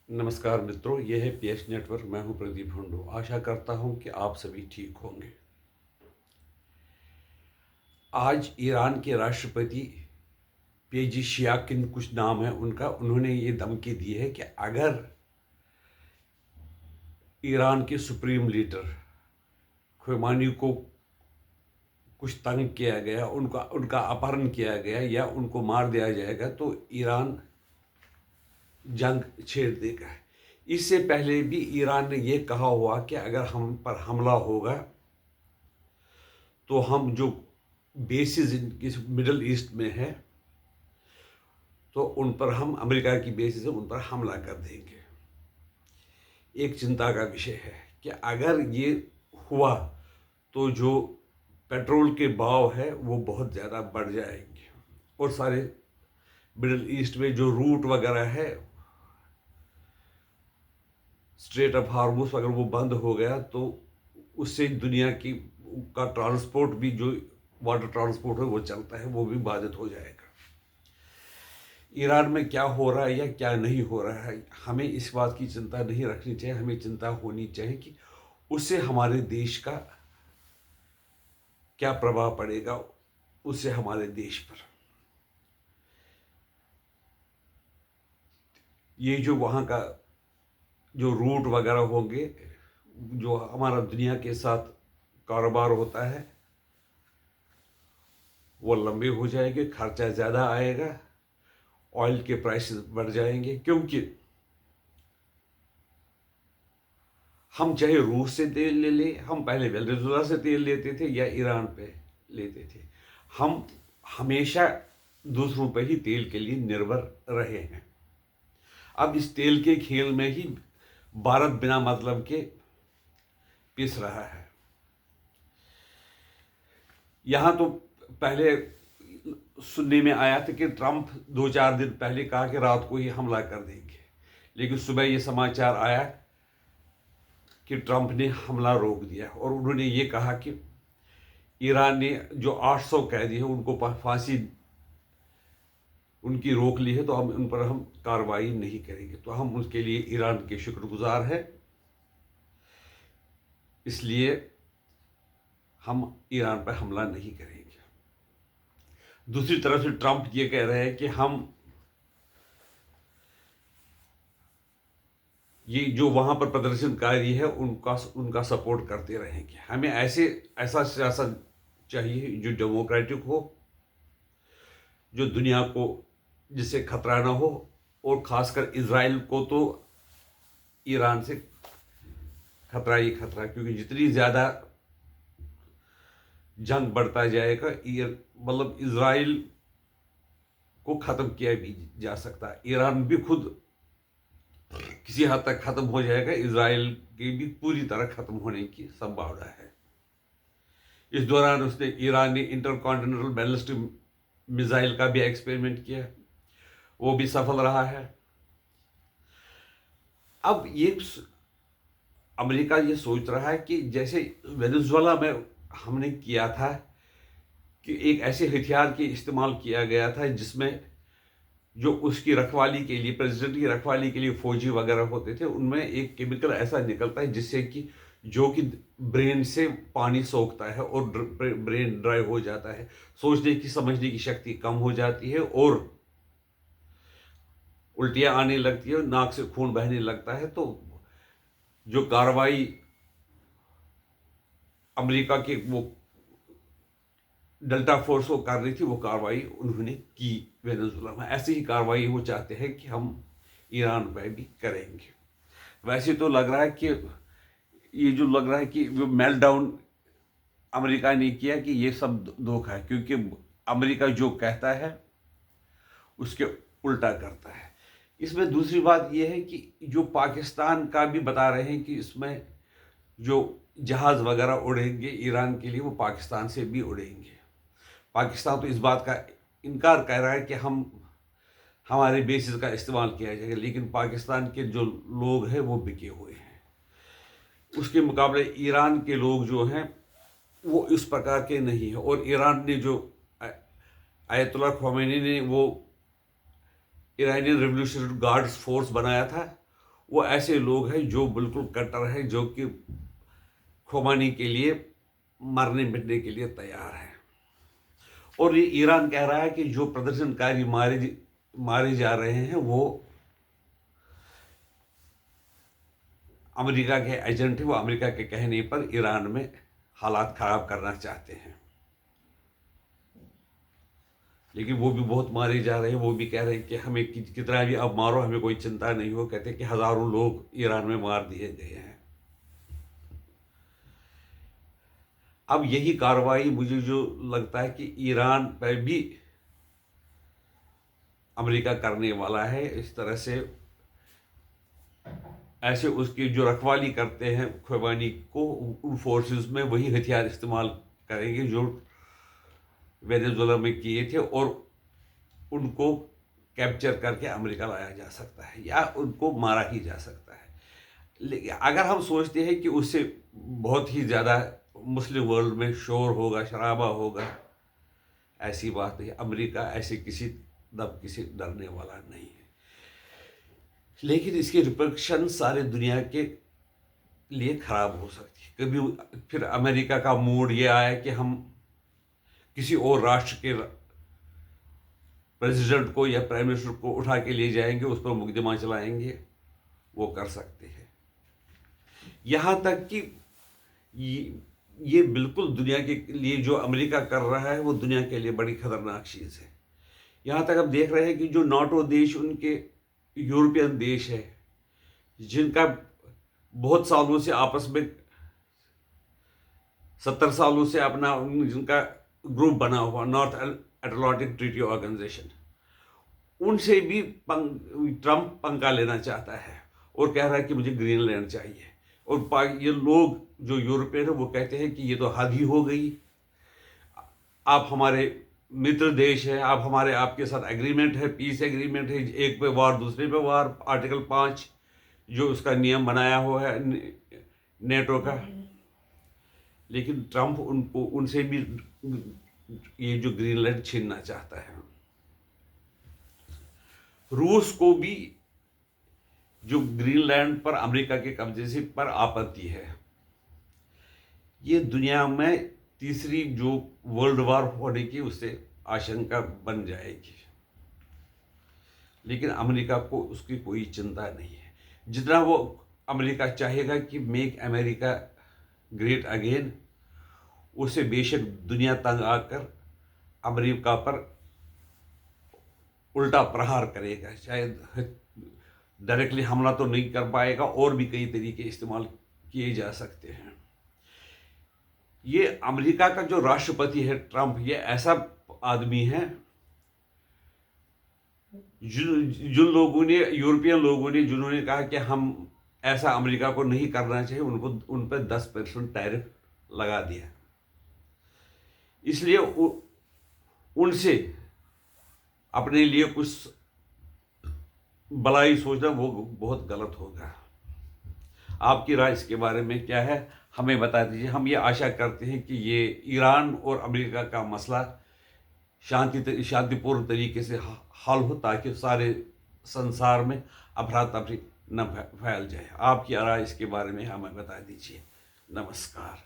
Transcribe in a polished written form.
नमस्कार मित्रों, यह है पीएच नेटवर्क। मैं हूं प्रदीप हुंडू। आशा करता हूं कि आप सभी ठीक होंगे। आज ईरान के राष्ट्रपति पेजिशियाकिन कुछ नाम है उनका, उन्होंने ये धमकी दी है कि अगर ईरान के सुप्रीम लीडर खुमैनी को कुछ तंग किया गया, उनका अपहरण किया गया या उनको मार दिया जाएगा तो ईरान जंग छेड़ देगा। इससे पहले भी ईरान ने यह कहा हुआ कि अगर हम पर हमला होगा तो हम जो बेसिस इस मिडल ईस्ट में है तो उन पर हम अमेरिका की बेसिस है उन पर हमला कर देंगे। एक चिंता का विषय है कि अगर ये हुआ तो जो पेट्रोल के भाव है वो बहुत ज़्यादा बढ़ जाएंगे और सारे मिडल ईस्ट में जो रूट वगैरह है, स्ट्रेट ऑफ हार्मस अगर वो बंद हो गया तो उससे दुनिया की का ट्रांसपोर्ट भी, जो वाटर ट्रांसपोर्ट है वो चलता है, वो भी बाधित हो जाएगा। ईरान में क्या हो रहा है या क्या नहीं हो रहा है, हमें इस बात की चिंता नहीं रखनी चाहिए। हमें चिंता होनी चाहिए कि उससे हमारे देश का क्या प्रभाव पड़ेगा, उससे हमारे देश पर। ये जो वहाँ का जो रूट वगैरह होंगे, जो हमारा दुनिया के साथ कारोबार होता है, वो लंबे हो जाएंगे, खर्चा ज़्यादा आएगा, ऑयल के प्राइसेस बढ़ जाएंगे। क्योंकि हम चाहे रूस से तेल ले लें, हम पहले वेनेजुएला से तेल लेते थे या ईरान पे लेते थे, हम हमेशा दूसरों पे ही तेल के लिए निर्भर रहे हैं। अब इस तेल के खेल में ही भारत बिना मतलब के पिस रहा है। यहाँ तो पहले सुनने में आया था कि ट्रंप 2-4 दिन पहले कहा कि रात को ही हमला कर देंगे, लेकिन सुबह ये समाचार आया कि ट्रंप ने हमला रोक दिया और उन्होंने ये कहा कि ईरान ने जो 800 कैदी हैं उनको फांसी उनकी रोक ली है, तो हम उन पर हम कार्रवाई नहीं करेंगे। तो हम उसके लिए ईरान के शुक्रगुजार हैं, इसलिए हम ईरान पर हमला नहीं करेंगे। दूसरी तरफ से ट्रंप ये कह रहे हैं कि हम ये जो वहां पर प्रदर्शनकारी है उनका सपोर्ट करते रहेंगे। हमें ऐसा सियासत चाहिए जो डेमोक्रेटिक हो, जो दुनिया को, जिससे खतरा ना हो, और खासकर इजराइल को तो ईरान से खतरा ही खतरा, क्योंकि जितनी ज़्यादा जंग बढ़ता जाएगा, मतलब इजराइल को ख़त्म किया भी जा सकता है। ईरान भी खुद किसी हद तक ख़त्म हो जाएगा, इजराइल की भी पूरी तरह ख़त्म होने की संभावना है। इस दौरान ईरान ने इंटरकॉन्टिनेंटल बैलिस्टिक मिसाइल का भी एक्सपेरिमेंट किया, वो भी सफल रहा है। अब ये अमेरिका ये सोच रहा है कि जैसे वेनेजुएला में हमने किया था कि एक ऐसे हथियार के इस्तेमाल किया गया था जिसमें जो उसकी रखवाली के लिए, प्रेसिडेंट की रखवाली के लिए फौजी वगैरह होते थे, उनमें एक केमिकल ऐसा निकलता है जिससे कि जो कि ब्रेन से पानी सोखता है और ब्रेन ड्राई हो जाता है, सोचने की समझने की शक्ति कम हो जाती है और उल्टियाँ आने लगती है, नाक से खून बहने लगता है। तो जो कार्रवाई अमेरिका के वो डेल्टा फोर्स को कर रही थी, वो कार्रवाई उन्होंने की वेनेजुएला में। ऐसी ही कार्रवाई वो चाहते हैं कि हम ईरान पर भी करेंगे। वैसे तो लग रहा है कि ये जो लग रहा है कि वो मेल्टडाउन अमेरिका ने किया, कि ये सब धोखा है, क्योंकि अमेरिका जो कहता है उसके उल्टा करता है। इसमें दूसरी बात यह है कि जो पाकिस्तान का भी बता रहे हैं कि इसमें जो जहाज़ वगैरह उड़ेंगे ईरान के लिए, वो पाकिस्तान से भी उड़ेंगे। पाकिस्तान तो इस बात का इनकार कर रहा है कि हमारे बेसिस का इस्तेमाल किया जाएगा, लेकिन पाकिस्तान के जो लोग हैं वो बिके हुए हैं। उसके मुकाबले ईरान के लोग जो हैं वो इस प्रकार के नहीं है। और ईरान ने जो आयतुल्लाह खोमेनी ने वो ईरानियन रेवोल्यूशनरी गार्ड्स फोर्स बनाया था, वो ऐसे लोग हैं जो बिल्कुल कट्टर हैं, जो कि खुमानी के लिए मरने मिटने के लिए तैयार है। और ये ईरान कह रहा है कि जो प्रदर्शनकारी मारे जा रहे हैं वो अमेरिका के एजेंट हैं, वो अमेरिका के कहने पर ईरान में हालात खराब करना चाहते हैं। लेकिन वो भी बहुत मारे जा रहे हैं। वो भी कह रहे हैं कि हमें कितना भी अब मारो, हमें कोई चिंता नहीं हो। कहते हैं कि हजारों लोग ईरान में मार दिए गए हैं। अब यही कार्रवाई मुझे जो लगता है कि ईरान पर भी अमेरिका करने वाला है। इस तरह से ऐसे उसकी जो रखवाली करते हैं खुबानी को, उन फोर्सेस में वही हथियार इस्तेमाल करेंगे जो वेनेजुएला में किए थे, और उनको कैप्चर करके अमेरिका लाया जा सकता है या उनको मारा ही जा सकता है। लेकिन अगर हम सोचते हैं कि उससे बहुत ही ज़्यादा मुस्लिम वर्ल्ड में शोर होगा, शराबा होगा, ऐसी बात नहीं। अमेरिका ऐसे किसी डरने वाला नहीं है। लेकिन इसके रिpercussion सारे दुनिया के लिए खराब हो सकती है। कभी फिर अमेरिका का मूड ये आया कि हम किसी और राष्ट्र के प्रेसिडेंट को या प्राइम मिनिस्टर को उठा के ले जाएंगे, उस पर मुकदमा चलाएंगे, वो कर सकते हैं। यहाँ तक कि ये बिल्कुल दुनिया के लिए जो अमेरिका कर रहा है वो दुनिया के लिए बड़ी खतरनाक चीज़ है। यहाँ तक अब देख रहे हैं कि जो नाटो देश, उनके यूरोपियन देश है, जिनका बहुत सालों से आपस में 70 सालों से अपना जिनका ग्रुप बना हुआ, नॉर्थ अटलांटिक ट्रीटी ऑर्गेनाइजेशन, उनसे भी ट्रंप पंगा लेना चाहता है और कह रहा है कि मुझे ग्रीनलैंड चाहिए। और ये लोग जो यूरोपियन है वो कहते हैं कि ये तो हद ही हो गई, आप हमारे मित्र देश है, आप आपके साथ एग्रीमेंट है, पीस एग्रीमेंट है, एक पे वार दूसरे पे वार, आर्टिकल 5 जो उसका नियम बनाया हुआ है नेटो का। लेकिन ट्रंप उनसे भी ये जो ग्रीनलैंड छीनना चाहता है। रूस को भी जो ग्रीनलैंड पर अमेरिका के कब्जे से पर आपत्ति है। ये दुनिया में तीसरी जो वर्ल्ड वार होने की उससे आशंका बन जाएगी। लेकिन अमेरिका को उसकी कोई चिंता नहीं है। जितना वो अमेरिका चाहेगा कि मेक अमेरिका ग्रेट अगेन, उसे बेशक दुनिया तंग आकर अमेरिका पर उल्टा प्रहार करेगा। शायद डायरेक्टली हमला तो नहीं कर पाएगा, और भी कई तरीके इस्तेमाल किए जा सकते हैं। ये अमेरिका का जो राष्ट्रपति है ट्रंप, ये ऐसा आदमी है जिन लोगों ने, यूरोपियन लोगों ने, जिन्होंने कहा कि हम ऐसा अमेरिका को नहीं करना चाहिए, उन पर 10% टैरिफ लगा दिया। इसलिए उनसे अपने लिए कुछ भलाई सोचना वो बहुत गलत होगा। आपकी राय इसके बारे में क्या है, हमें बता दीजिए। हम ये आशा करते हैं कि ये ईरान और अमेरिका का मसला शांतिपूर्ण तरीके से हल हो, ताकि सारे संसार में अफरा तफरी न फैल जाए। आपकी राय इसके बारे में हमें बता दीजिए। नमस्कार।